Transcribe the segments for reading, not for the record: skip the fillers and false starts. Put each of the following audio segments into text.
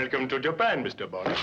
Welcome to Japan, Mr. Bond.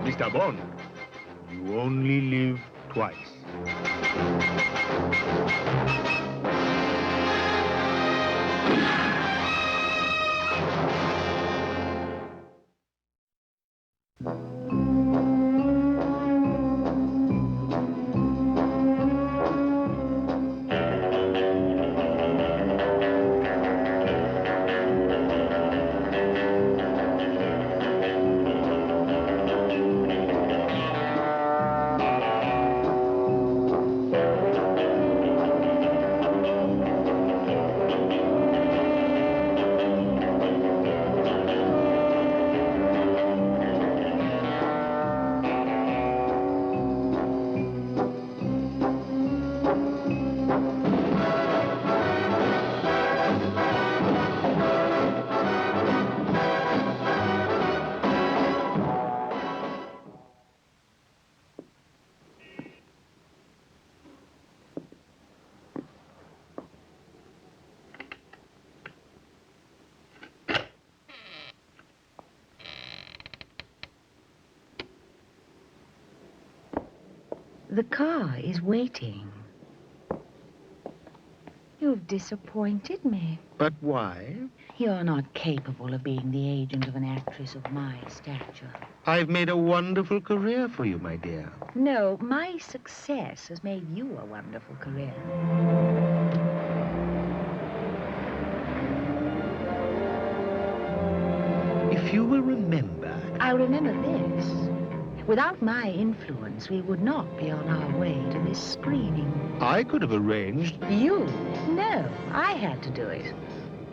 Mr. Bond, you only live twice. The car is waiting. You've disappointed me. But why? You're not capable of being the agent of an actress of my stature. I've made a wonderful career for you, my dear. No, my success has made you a wonderful career. If you will remember... I'll remember this. Without my influence, we would not be on our way to this screening. I could have arranged... You? No, I had to do it.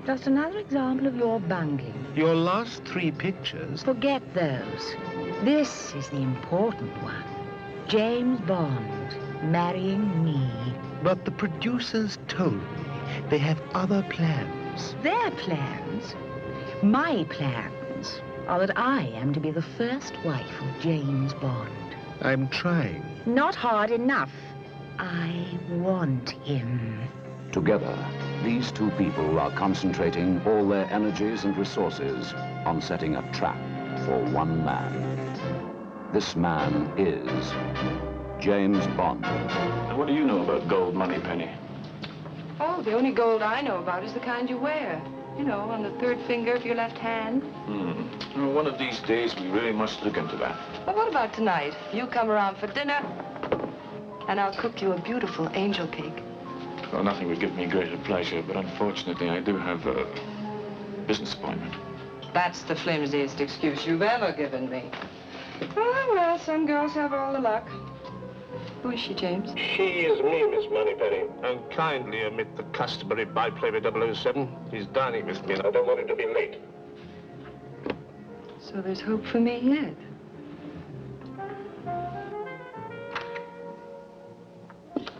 Just another example of your bungling. Your last 3 pictures... Forget those. This is the important one. James Bond marrying me. But the producers told me they have other plans. Their plans? My plans are that I am to be the first wife of James Bond. I'm trying. Not hard enough. I want him. Together, these two people are concentrating all their energies and resources on setting a trap for one man. This man is James Bond. What do you know about gold, Moneypenny? Oh, the only gold I know about is the kind you wear. You know, on the 3rd finger of your left hand. Well, one of these days, we really must look into that. Well, what about tonight? You come around for dinner, and I'll cook you a beautiful angel cake. Well, nothing would give me greater pleasure, but unfortunately, I do have a business appointment. That's the flimsiest excuse you've ever given me. Oh, well, some girls have all the luck. Who is she, James? She is me, Miss Moneypenny. And kindly omit the customary byplay with 007. He's dining with me, and I don't want him to be late. So there's hope for me yet.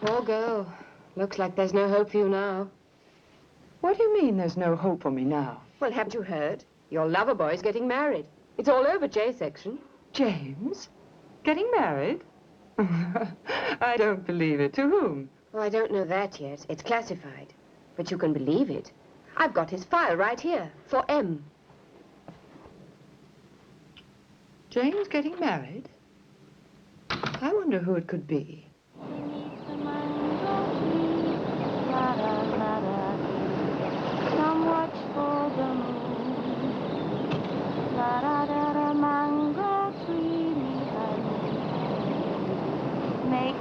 Poor girl. Looks like there's no hope for you now. What do you mean there's no hope for me now? Well, haven't you heard? Your lover boy's getting married. It's all over J section. James? Getting married? I don't believe it. To whom? Oh, I don't know that yet. It's classified. But you can believe it. I've got his file right here. For M. James getting married? I wonder who it could be. Some watch for the moon. Mango tree make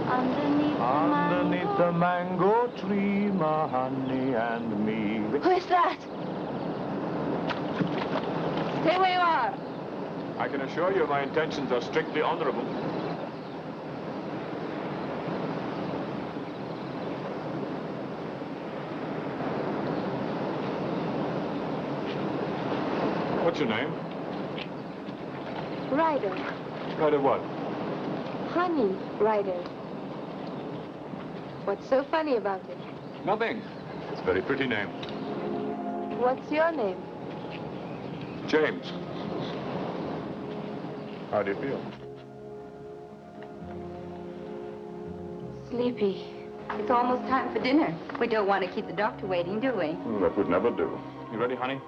Underneath the mango tree, my honey and me. Who is that? Stay where you are. I can assure you my intentions are strictly honorable. What's your name? Ryder. Ryder what? Honey Ryder. What's so funny about it? Nothing. It's a very pretty name. What's your name? James. How do you feel? Sleepy. It's almost time for dinner. We don't want to keep the doctor waiting, do we? That would never do. You ready, honey?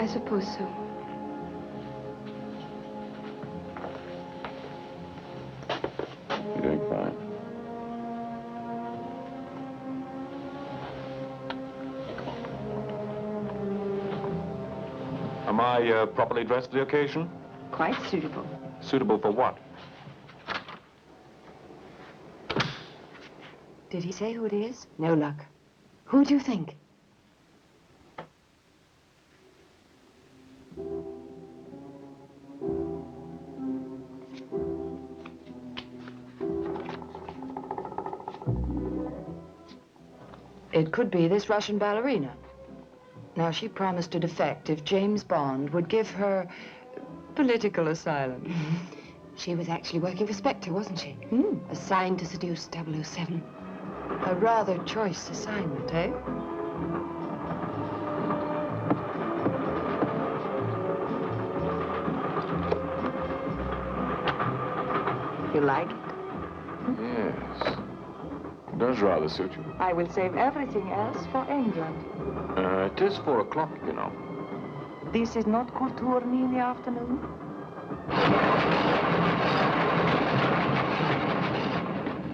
I suppose so. You're doing fine. Am I properly dressed for the occasion? Quite suitable. Suitable for what? Did he say who it is? No luck. Who do you think? It could be this Russian ballerina. Now, she promised to defect if James Bond would give her political asylum. She was actually working for Spectre, wasn't she? Assigned to seduce 007. A rather choice assignment, eh? You like it? Yes. It does rather suit you. I will save everything else for England. It is 4 o'clock, you know. This is not Courtourne in the afternoon?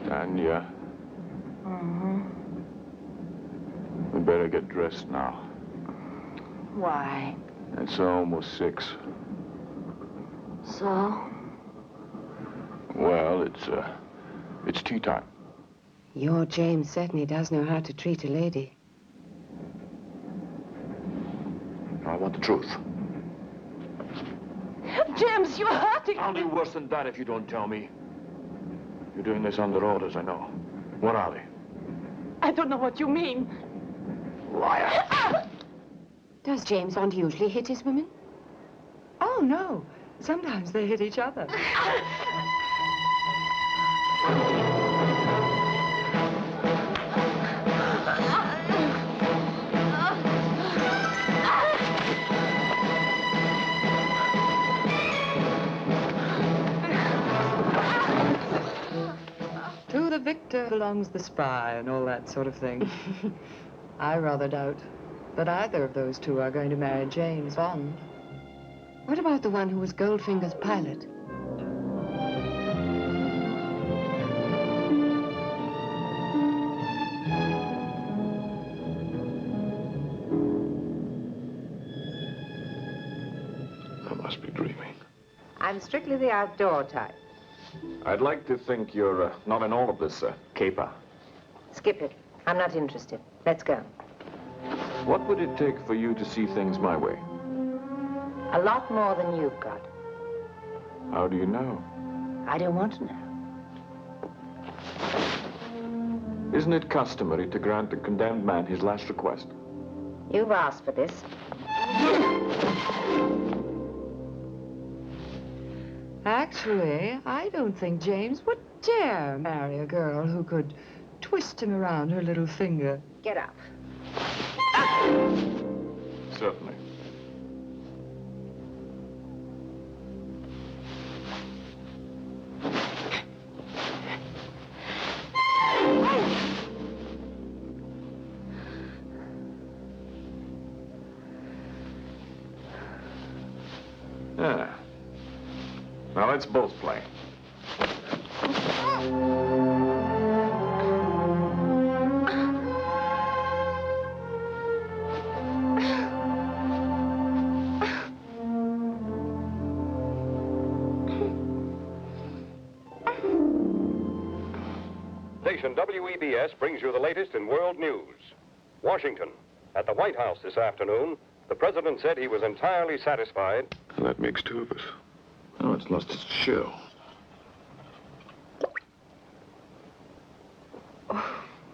Tanya. We better get dressed now. Why? It's almost 6. So? Well, it's tea time. Your James certainly does know how to treat a lady. I want the truth. James, you're hurting I'll me. do worse than that if you don't tell me. You're doing this under orders, I know. What are they? I don't know what you mean. Liar! Does James Bond usually hit his women? Oh, no. Sometimes they hit each other. To the victor belongs the spy and all that sort of thing. I rather doubt that either of those two are going to marry James Bond. What about the one who was Goldfinger's pilot? I must be dreaming. I'm strictly the outdoor type. I'd like to think you're not in all of this caper. Skip it. I'm not interested. Let's go. What would it take for you to see things my way? A lot more than you've got. How do you know? I don't want to know. Isn't it customary to grant a condemned man his last request? You've asked for this. Actually, I don't think James would dare marry a girl who could twist him around her little finger. Get up. Certainly. Yeah. Now let's both play. Station WEBS brings you the latest in world news. Washington. At the White House this afternoon, the president said he was entirely satisfied. Well, that makes 2 of us. Oh, it's lost its chill.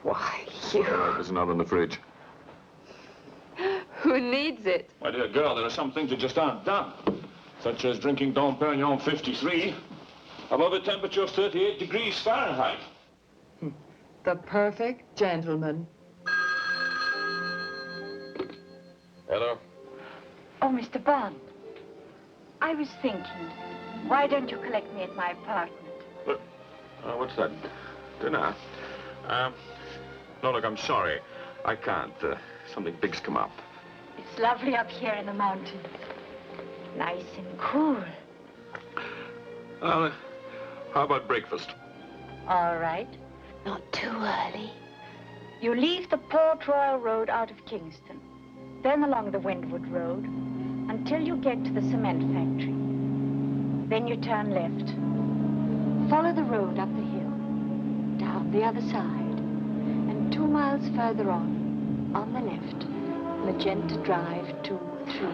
Why, you... There's another in the fridge. Who needs it? My dear girl, there are some things that just aren't done. Such as drinking Dom Perignon 53 above a temperature of 38 degrees Fahrenheit. The perfect gentleman. Hello? Oh, Mr. Bond. I was thinking, why don't you collect me at my apartment? Look, what's that? Dinner? No, look, I'm sorry. I can't. Something big's come up. It's lovely up here in the mountains. Nice and cool. How about breakfast? All right. Not too early. You leave the Port Royal Road out of Kingston, then along the Windward Road, until you get to the cement factory. Then you turn left. Follow the road up the hill, down the other side, and 2 miles further on the left, Magenta Drive 2, 3.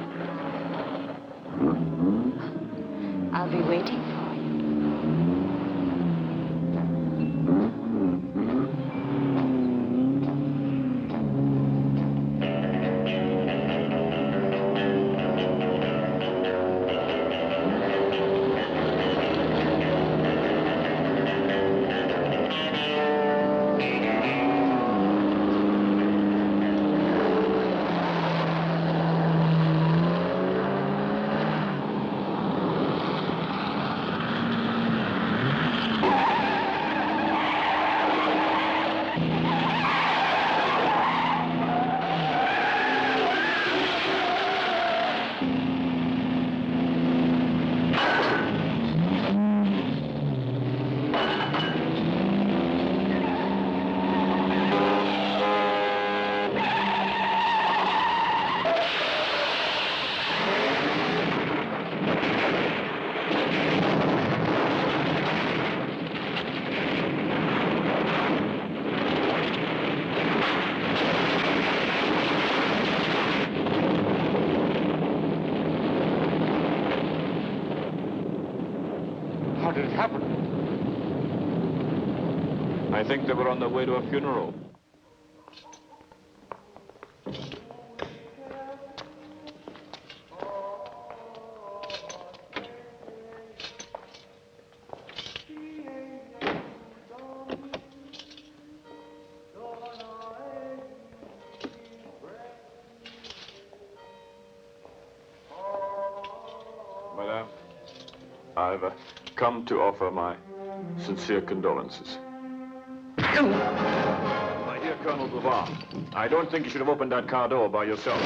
I'll be waiting for you. How did it happen? I think they were on their way to a funeral. Madame, I've come to offer my sincere condolences. My dear Colonel Bouvard, I don't think you should have opened that car door by yourself.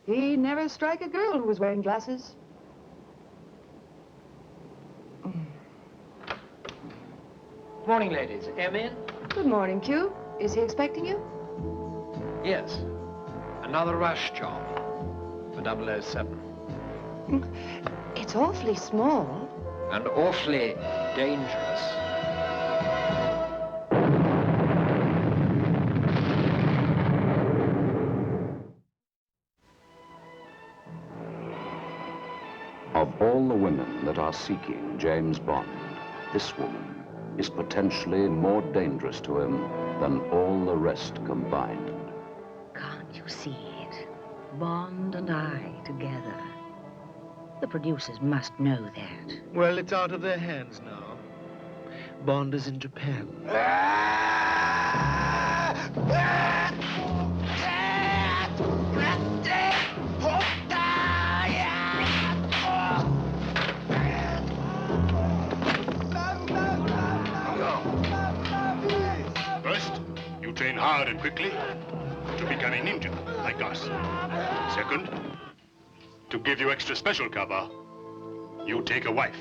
He'd never strike a girl who was wearing glasses. Morning, ladies. M in? Good morning, Q. Is he expecting you? Yes. Another rush job for 007. It's awfully small. And awfully dangerous. Of all the women that are seeking James Bond, this woman is potentially more dangerous to him than all the rest combined. Can't you see it? Bond and I together. The producers must know that. Well, it's out of their hands now. Bond is in Japan. First, you train hard and quickly to become a ninja, like us. Second, to give you extra special cover, you take a wife.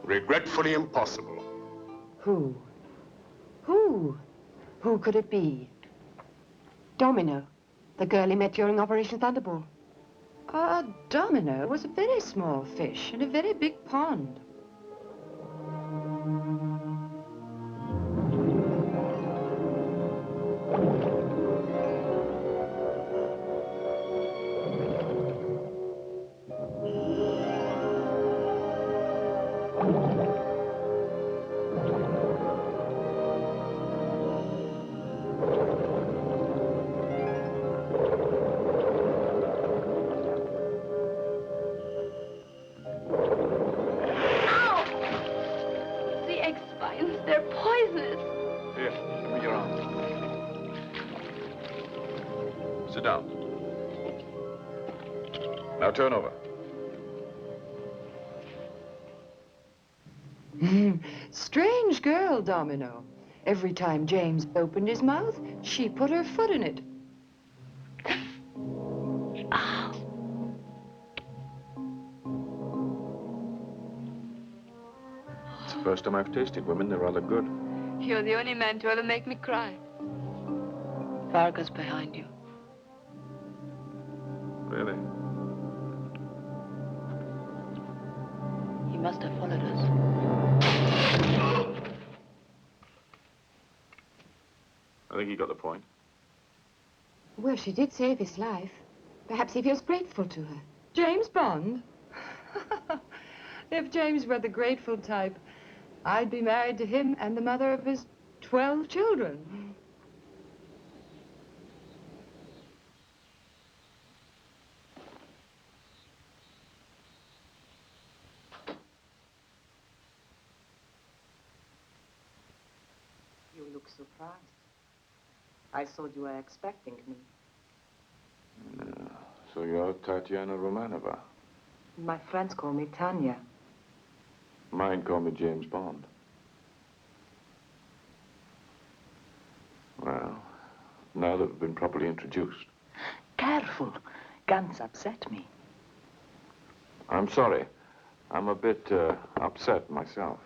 Regretfully impossible. Who? Who? Who could it be? Domino, the girl he met during Operation Thunderball. Domino was a very small fish in a very big pond. They're poisonous. Here, give me your arm. Sit down. Now turn over. Strange girl, Domino. Every time James opened his mouth, she put her foot in it. It's the first time I've tasted women. They're rather good. You're the only man to ever make me cry. Varga's behind you. Really? He must have followed us. I think he got the point. Well, she did save his life. Perhaps he feels grateful to her. James Bond? If James were the grateful type, I'd be married to him and the mother of his 12 children. You look surprised. I thought you were expecting me. So you're Tatiana Romanova. My friends call me Tanya. Mine call me James Bond. Well, now that we've been properly introduced. Careful. Guns upset me. I'm sorry. I'm a bit upset myself.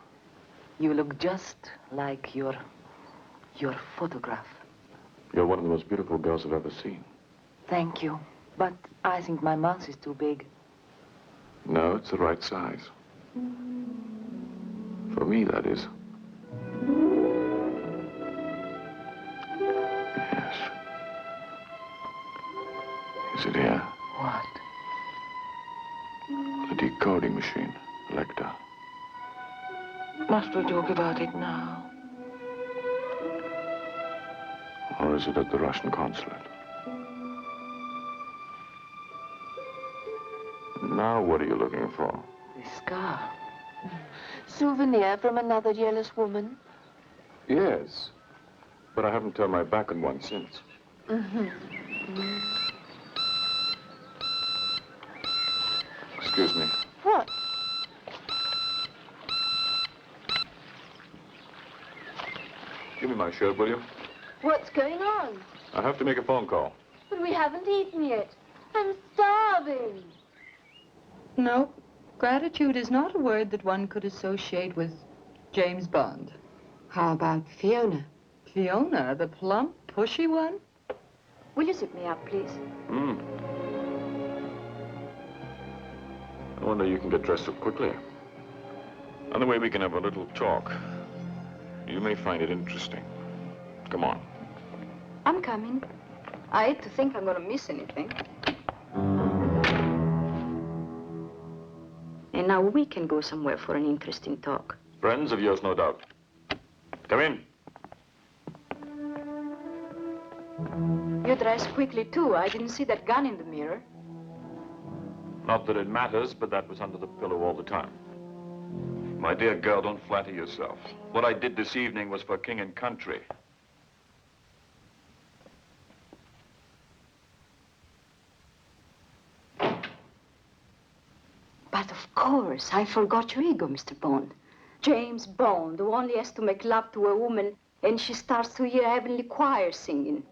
You look just like your photograph. You're one of the most beautiful girls I've ever seen. Thank you. But I think my mouth is too big. No, it's the right size. For me, that is. Yes. Is it here? What? The decoding machine, Lecter. Must we talk about it now? Or is it at the Russian consulate? Now, what are you looking for? The scar. Souvenir from another jealous woman? Yes, but I haven't turned my back on one since. Excuse me. What? Give me my shirt, will you? What's going on? I have to make a phone call. But we haven't eaten yet. I'm starving. No, gratitude is not a word that one could associate with James Bond. How about Fiona? Fiona, the plump, pushy one? Will you sit me up, please? I wonder you can get dressed so quickly. On the way, we can have a little talk. You may find it interesting. Come on. I'm coming. I hate to think I'm going to miss anything. And now we can go somewhere for an interesting talk. Friends of yours, no doubt. Come in. You dressed quickly, too. I didn't see that gun in the mirror. Not that it matters, but that was under the pillow all the time. My dear girl, don't flatter yourself. What I did this evening was for king and country. But of course, I forgot your ego, Mr. Bond. James Bond, who only has to make love to a woman and she starts to hear heavenly choir singing.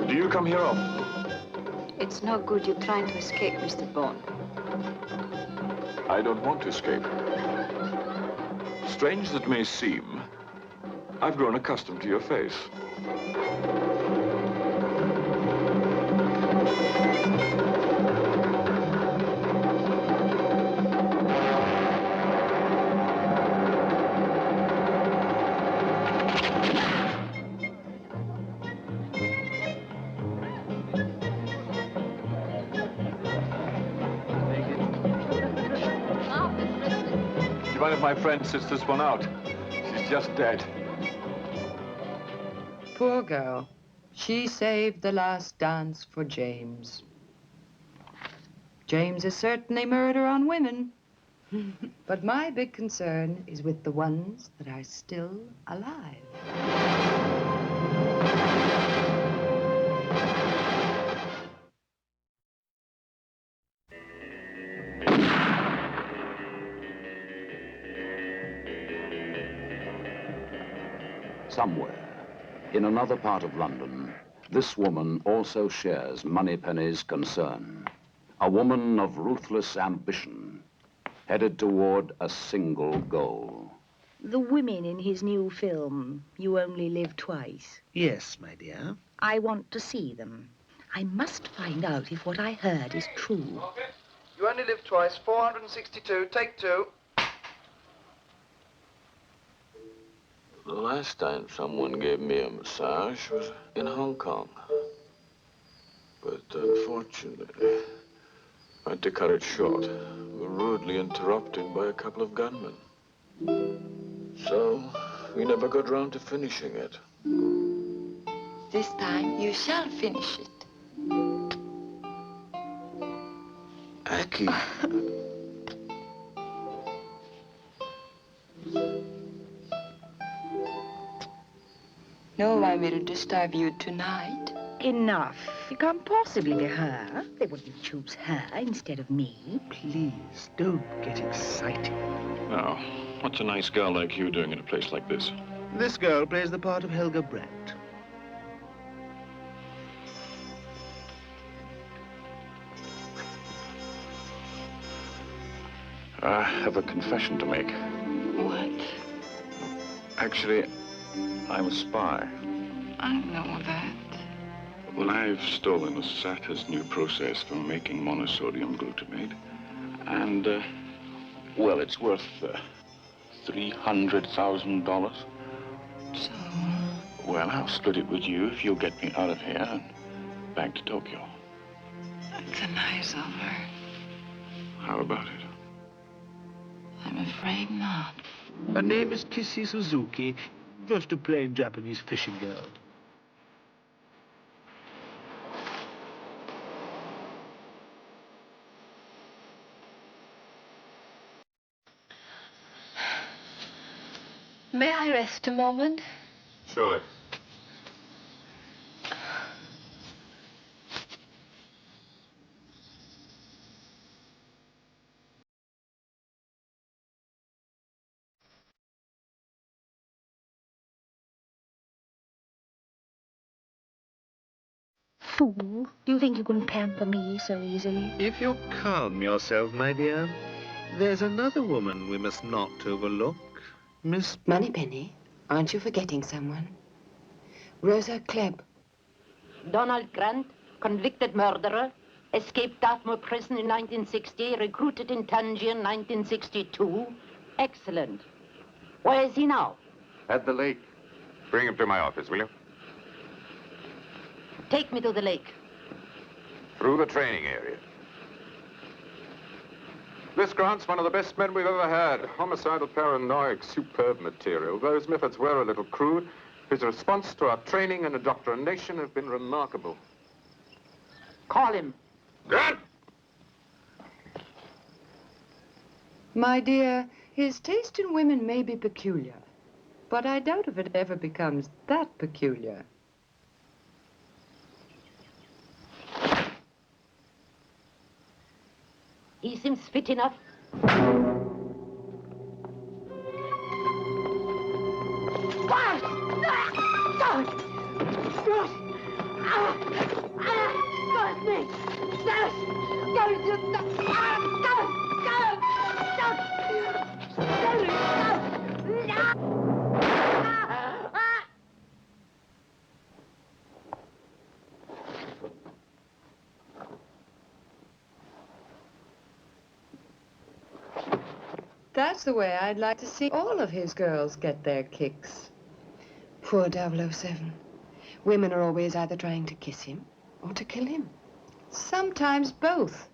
Do you come here often? It's no good you trying to escape, Mr. Bond. I don't want to escape. Strange as it may seem, I've grown accustomed to your face. Do you mind if my friend sits this one out? She's just dead. Poor girl. She saved the last dance for James. James is certainly murder on women. But my big concern is with the ones that are still alive. Somewhere, in another part of London, this woman also shares Moneypenny's concern. A woman of ruthless ambition, headed toward a single goal. The women in his new film, You Only Live Twice. Yes, my dear. I want to see them. I must find out if what I heard is true. You Only Live Twice, 462, take 2. The last time someone gave me a massage was in Hong Kong. But unfortunately, I had to cut it short. We were rudely interrupted by a couple of gunmen. So, we never got round to finishing it. This time, you shall finish it. Aki. No one will disturb you tonight. Enough. It can't possibly be her. They wouldn't choose her instead of me. Please, don't get excited. Now, what's a nice girl like you doing in a place like this? This girl plays the part of Helga Brandt. I have a confession to make. What? Actually, I'm a spy. I know that. Well, I've stolen Asata's new process for making monosodium glutamate. And, well, it's worth $300,000. So? Well, I'll split it with you if you'll get me out of here and back to Tokyo. That's a nice offer. How about it? I'm afraid not. Her name is Kissy Suzuki, just a plain Japanese fishing girl. May I rest a moment? Surely. Fool, do you think you can pamper me so easily? If you'll calm yourself, my dear, there's another woman we must not overlook. Miss... Moneypenny, aren't you forgetting someone? Rosa Klebb. Donald Grant, convicted murderer, escaped Dartmoor prison in 1960, recruited in Tangier in 1962. Excellent. Where is he now? At the lake. Bring him to my office, will you? Take me to the lake. Through the training area. This Grant's one of the best men we've ever had. Homicidal paranoic, superb material. Though his methods were a little crude, his response to our training and indoctrination have been remarkable. Call him. Grant! My dear, his taste in women may be peculiar, but I doubt if it ever becomes that peculiar. He seems fit enough. What? God! Bruce! God, me! Stop! That's the way I'd like to see all of his girls get their kicks. Poor 007. Women are always either trying to kiss him or to kill him. Sometimes both.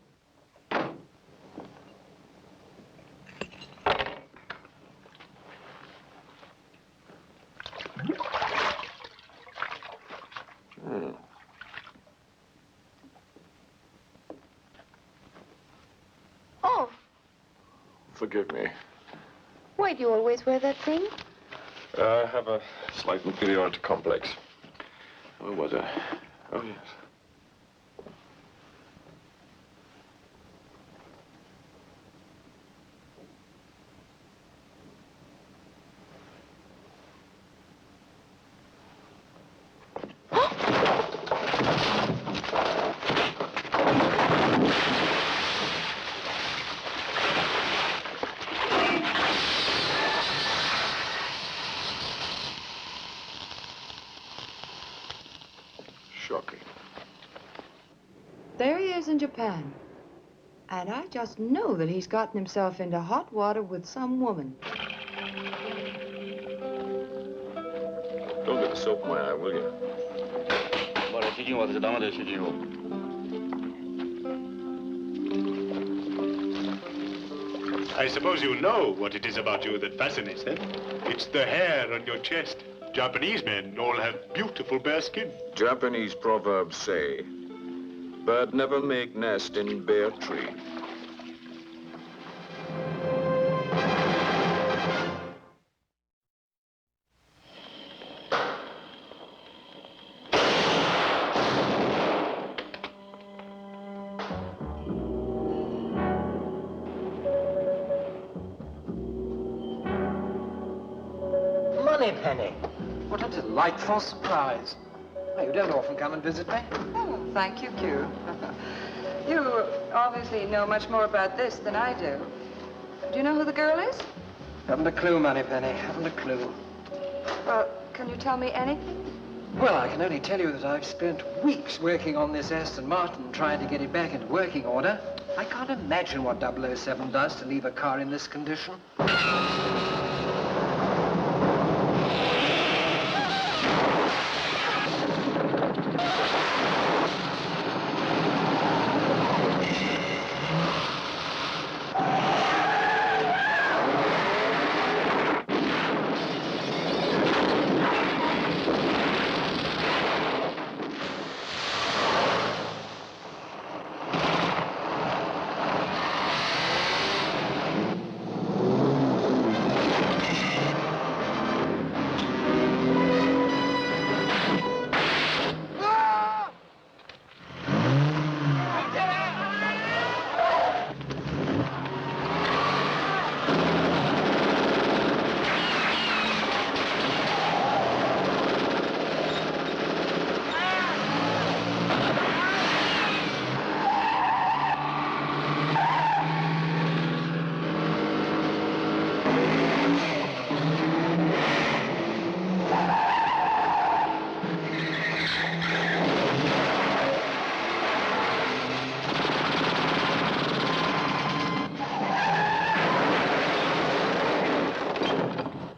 Oh, Forgive me. why do you always wear that thing? I have a slight inferiority complex. Where was I? Oh, yes. Shocking. There he is in Japan. And I just know that he's gotten himself into hot water with some woman. Don't get the soap in my eye, will you? I suppose you know what it is about you that fascinates them. It's the hair on your chest. Japanese men all have beautiful bare skin. Japanese proverbs say, bird never make nest in bare tree. Moneypenny. What a delightful surprise. Well, you don't often come and visit me. Oh, thank you, Q. You obviously know much more about this than I do. Do you know who the girl is? Haven't a clue, Moneypenny. Haven't a clue. Well, can you tell me anything? Well, I can only tell you that I've spent weeks working on this Aston Martin, trying to get it back into working order. I can't imagine what 007 does to leave a car in this condition.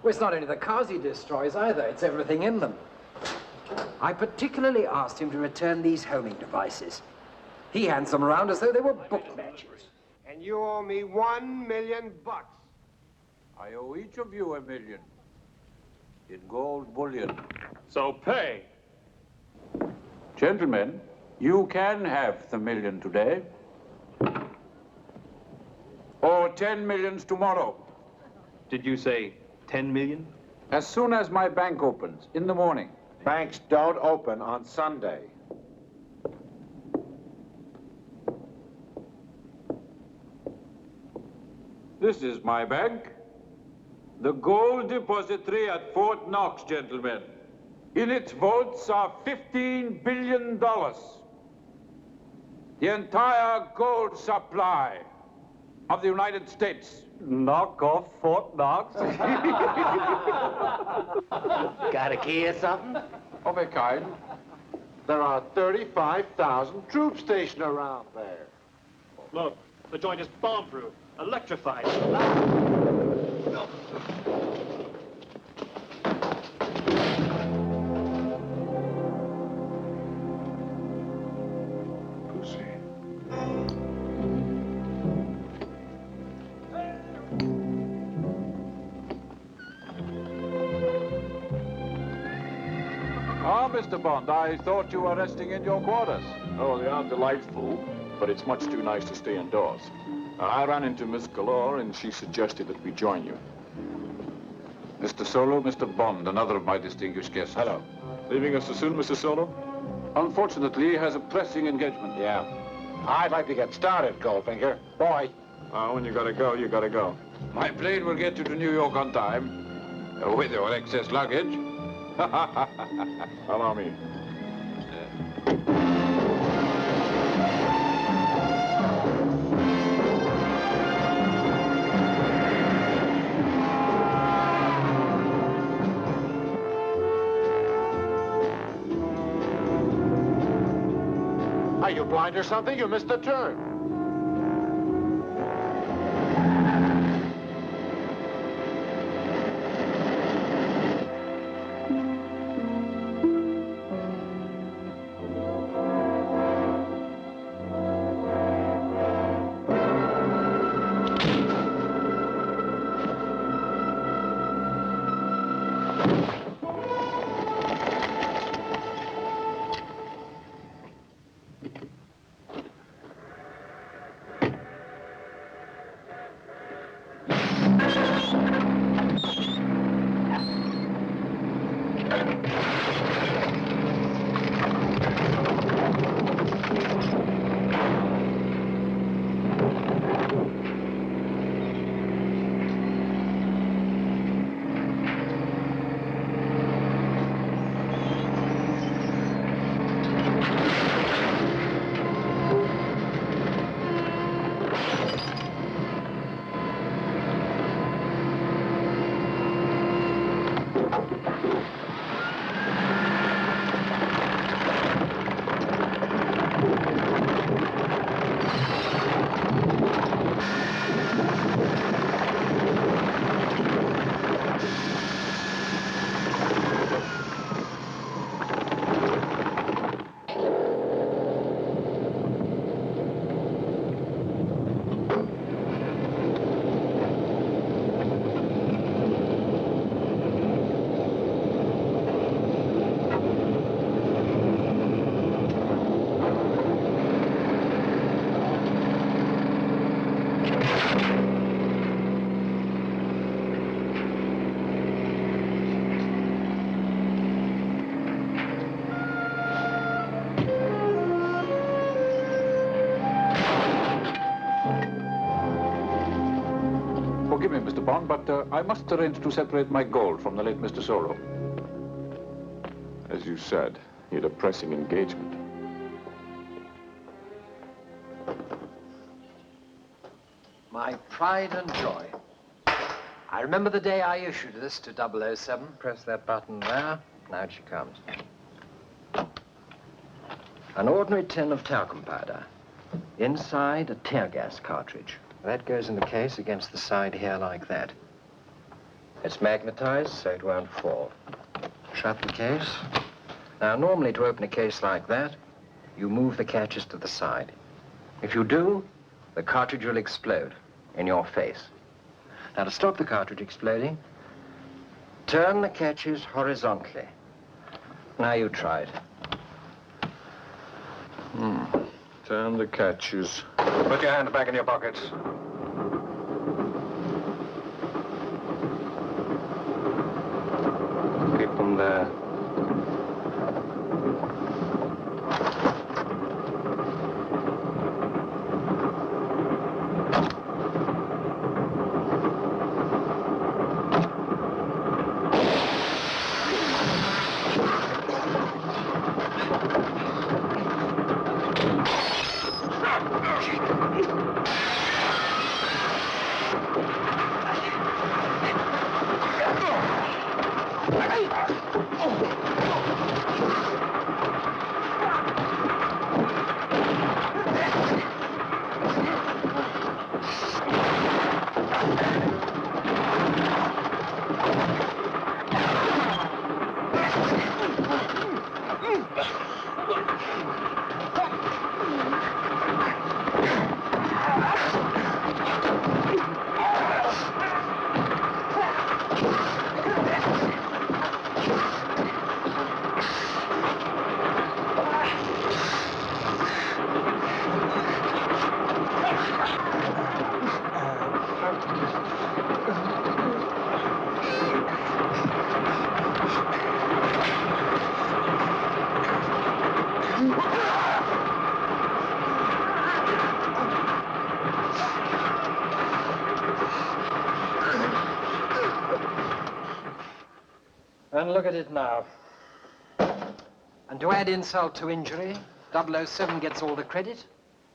Well, it's not only the cars he destroys either, it's everything in them. I particularly asked him to return these homing devices. He hands them around as though they were book matches. And you owe me $1 million. I owe each of you $1 million. In gold bullion. So pay. Gentlemen, you can have the $1 million today. Or 10 millions tomorrow. Did you say 10 million? As soon as my bank opens, in the morning. Banks don't open on Sunday. This is my bank. The Gold Depository at Fort Knox, gentlemen. In its vaults are $15 billion. The entire gold supply of the United States. Knock off Fort Knox. Got a key or something? Of a kind. There are 35,000 troops stationed around there. Look, the joint is bomb-proof, electrified. Ah, Mr. Bond, I thought you were resting in your quarters. Oh, they are delightful, but it's much too nice to stay indoors. I ran into Miss Galore, and she suggested that we join you. Mr. Solo, Mr. Bond, another of my distinguished guests. Hello. Leaving us so soon, Mr. Solo? Unfortunately, he has a pressing engagement. Yeah. I'd like to get started, Goldfinger. Boy. When you gotta go, you gotta go. My plane will get you to New York on time, with your excess luggage. Allow me. Are you blind or something? You missed the turn. Forgive me, Mr. Bond, but I must arrange to separate my gold from the late Mr. Solo. As you said, he had a pressing engagement. My pride and joy. I remember the day I issued this to 007. Press that button there. Now she comes. An ordinary tin of talcum powder. Inside, a tear gas cartridge. That goes in the case against the side here like that. It's magnetized so it won't fall. Shut the case. Now, normally to open a case like that, you move the catches to the side. If you do, the cartridge will explode in your face. Now, to stop the cartridge exploding, turn the catches horizontally. Now you try it. Turn the catches. Put your hand back in your pockets. Keep them there. And look at it now. And to add insult to injury, 007 gets all the credit,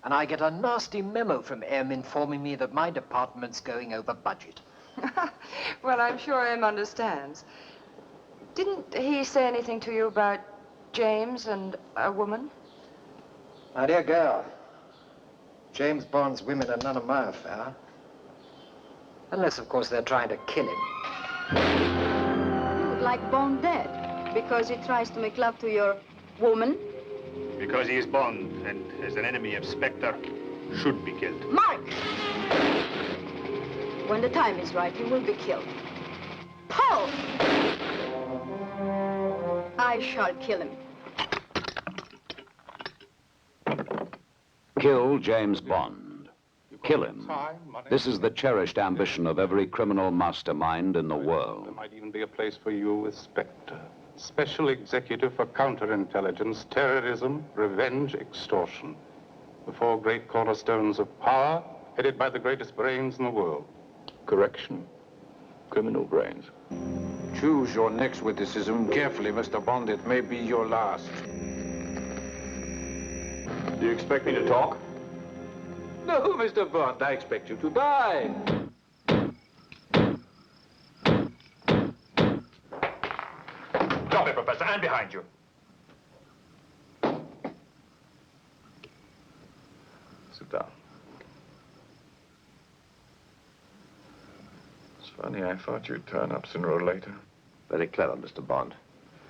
and I get a nasty memo from M informing me that my department's going over budget. Well, I'm sure M understands. Didn't he say anything to you about James and a woman? My dear girl, James Bond's women are none of my affair. Unless, of course, they're trying to kill him. You would like Bond dead because he tries to make love to your woman? Because he is Bond and as an enemy of Spectre, should be killed. Mark! When the time is right, he will be killed. Paul! I shall kill him. Kill James Bond. Kill him. This is the cherished ambition of every criminal mastermind in the world. There might even be a place for you with Spectre. Special Executive for Counterintelligence, Terrorism, Revenge, Extortion. The four great cornerstones of power, headed by the greatest brains in the world. Correction. Criminal brains. Choose your next witticism carefully, Mr. Bond. It may be your last. Do you expect me to talk? No, Mr. Bond, I expect you to die. Drop it, Professor, and behind you. Sit down. It's funny, I thought you'd turn up sooner or later. Very clever, Mr. Bond.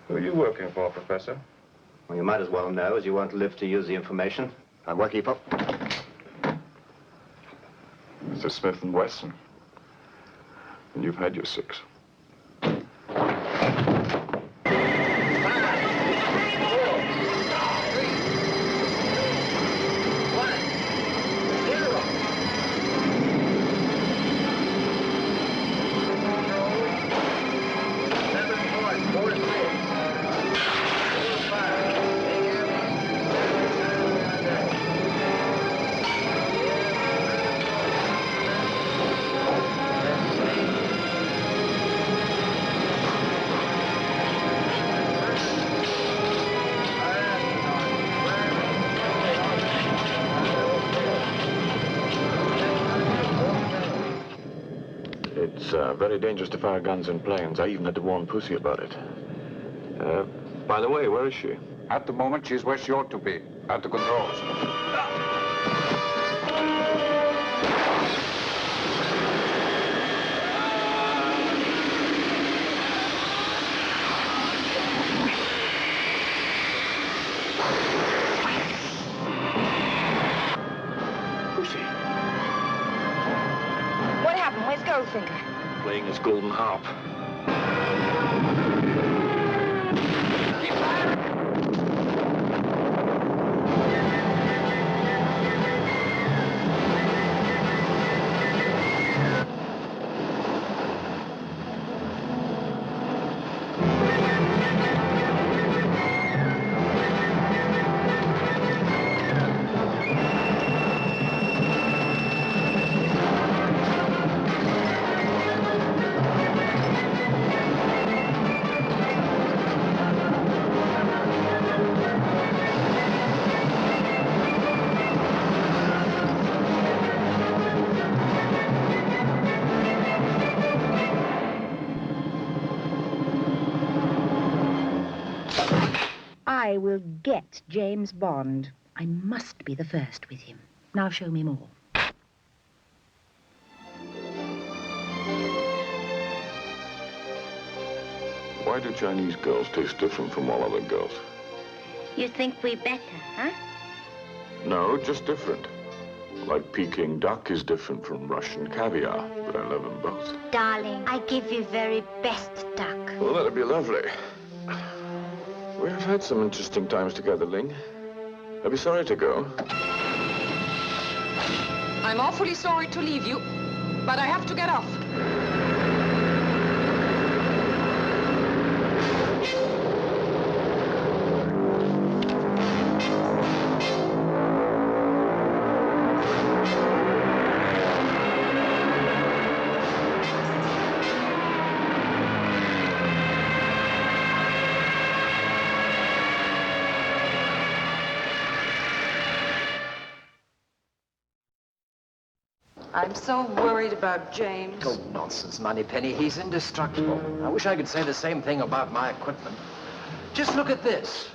Who are you working for, Professor? Well, you might as well know, as you won't live to use the information. I'm working for... Mr. Smith & Wesson. And you've had your 6. It's very dangerous to fire guns in planes. I even had to warn Pussy about it. By the way, where is she? At the moment, she's where she ought to be, at the controls. Pussy. Goldfinger? Playing his golden harp. I will get James Bond. I must be the first with him. Now show me more. Why do Chinese girls taste different from all other girls? You think we better, huh? No, just different. Like Peking duck is different from Russian caviar, but I love them both. Darling, I give you very best duck. Well, that'd be lovely. We have had some interesting times together, Ling. I'd be sorry to go. I'm awfully sorry to leave you, but I have to get off. I'm so worried about James. Oh, nonsense, Moneypenny. He's indestructible. I wish I could say the same thing about my equipment. Just look at this.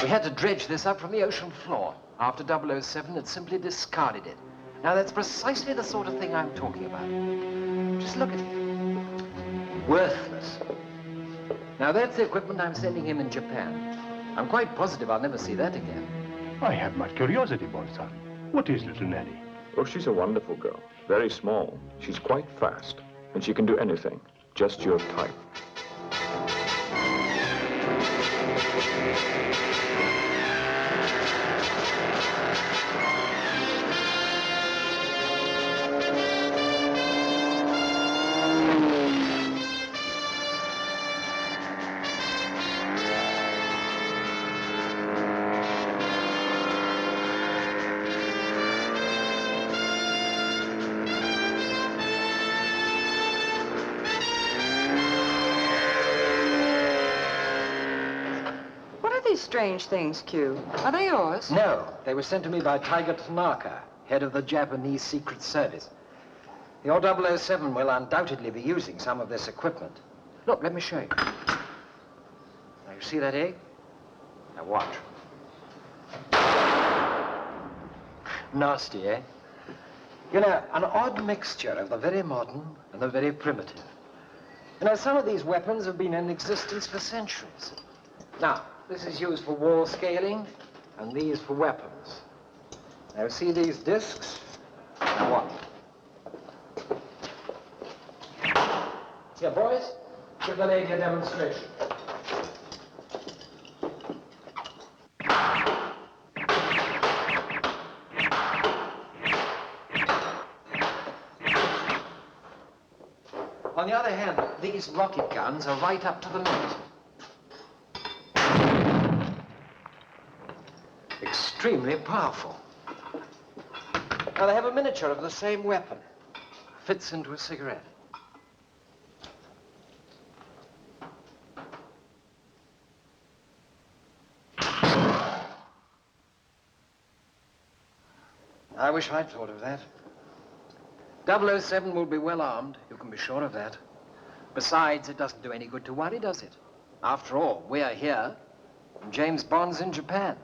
We had to dredge this up from the ocean floor. After 007 had simply discarded it. Now, that's precisely the sort of thing I'm talking about. Just look at it. Worthless. Now, that's the equipment I'm sending him in Japan. I'm quite positive I'll never see that again. I have much curiosity, Bonson. What is little Nellie? Oh, she's a wonderful girl. Very small. She's quite fast. And she can do anything. Just your type. Strange things, Q. Are they yours? No, they were sent to me by Tiger Tanaka, head of the Japanese Secret Service. Your 007 will undoubtedly be using some of this equipment. Look, let me show you. Now, you see that egg? Now, watch. Nasty, eh? You know, an odd mixture of the very modern and the very primitive. You know, some of these weapons have been in existence for centuries. Now, this is used for wall scaling, and these for weapons. Now, see these discs? Now what? Here, boys, give the lady a demonstration. On the other hand, these rocket guns are right up to the limit. Extremely powerful. Now, they have a miniature of the same weapon. Fits into a cigarette. I wish I'd thought of that. 007 will be well armed, you can be sure of that. Besides, it doesn't do any good to worry, does it? After all, we're here, and James Bond's in Japan.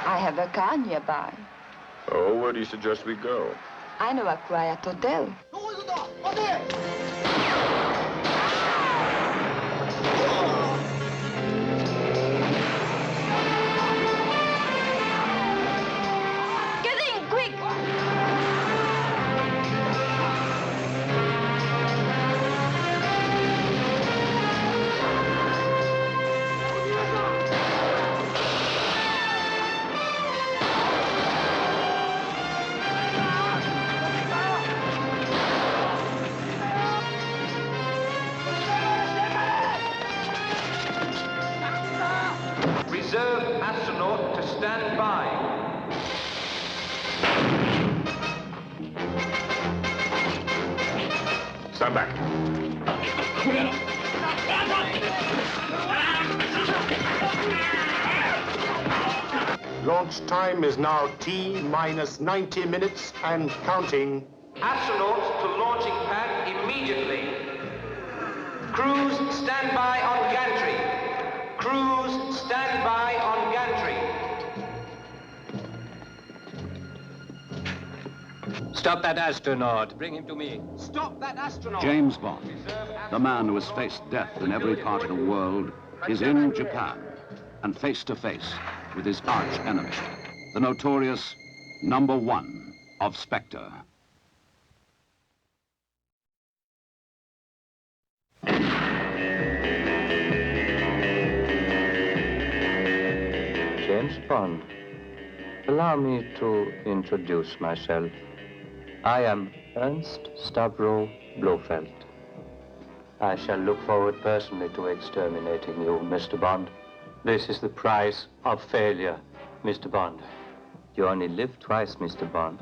I have a car nearby. Oh, where do you suggest we go? I know a quiet hotel. Get in, quick! Reserve astronaut to stand by. Stand back. Launch time is now T minus 90 minutes and counting. Astronauts to launching pad immediately. Crews, stand by on gantry. Crews, stand by on gantry. Stop that astronaut. Bring him to me. Stop that astronaut. James Bond, the man who has faced death in every part of the world, is in Japan and face to face with his arch enemy, the notorious #1 of Spectre. James Bond, allow me to introduce myself. I am Ernst Stavro Blofeld. I shall look forward personally to exterminating you, Mr. Bond. This is the price of failure, Mr. Bond. You only live twice, Mr. Bond.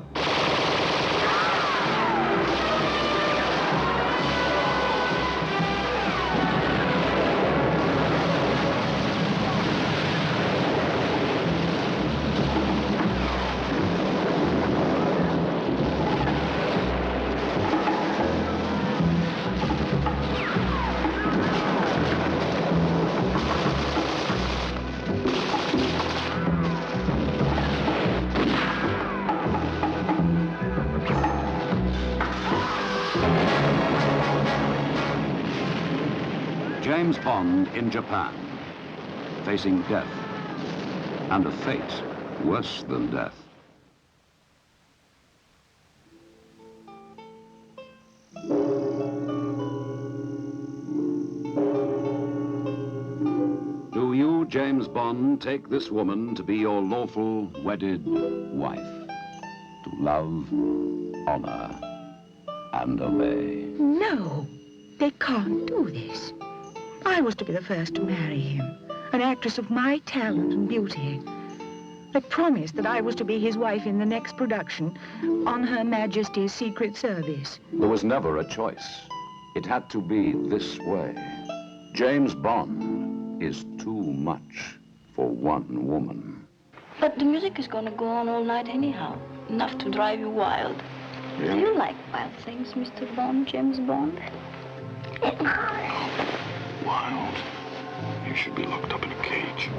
James Bond in Japan, facing death, and a fate worse than death. James Bond, take this woman to be your lawful wedded wife, to love, honor, and obey. No, they can't do this. I was to be the first to marry him, an actress of my talent and beauty. I promised that I was to be his wife in the next production on Her Majesty's Secret Service. There was never a choice. It had to be this way. James Bond is too much for one woman. But the music is gonna go on all night anyhow. Enough to drive you wild. Yeah. Do you like wild things, Mr. Bond, James Bond? Wild. You should be locked up in a cage.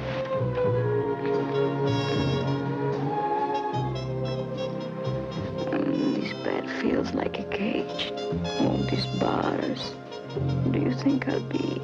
This bed feels like a cage. All these bars. Do you think I'll be